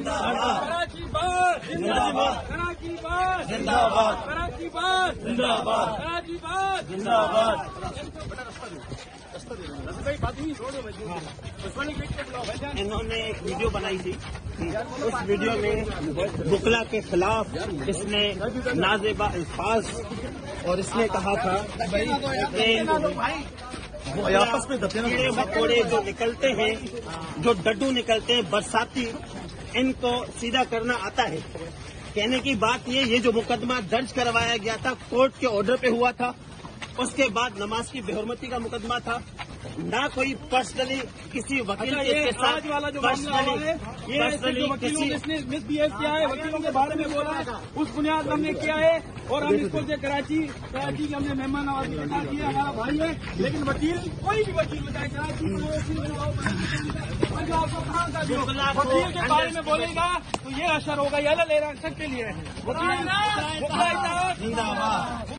कराची बात जिंदाबाद, कराची बात जिंदाबाद, कराची बात जिंदाबाद, कराची बात जिंदाबाद। इन्होंने एक वीडियो बनाई थी, उस वीडियो में बुकला के खिलाफ इसने नाज़ेबा अल्फाज और इसने कहा था कि आपस में कीड़े मकोड़े जो निकलते हैं, जो डड्डू निकलते हैं बरसाती, इनको सीधा करना आता है। कहने की बात ये जो मुकदमा दर्ज करवाया गया था कोर्ट के ऑर्डर पे हुआ था, उसके बाद नमाज की बेहुरमती का मुकदमा था, ना कोई पर्सनली किसी वकील के साथ आज वाला जो मामला हुआ है, ये जो वकीलों ने इसने मिसबिहेव किया है, वकीलों के बारे में बोला है, उस बुनियाद पर हमने किया है। और हम इसको जो कराची की हमने मेहमान नवाजी के साथ किया, हमारा भाई है, लेकिन वकील कोई भी वकील बताए कराची वकील के बारे में बोलेगा तो ये असर होगा, ये ले रहा है सबके लिए। वकील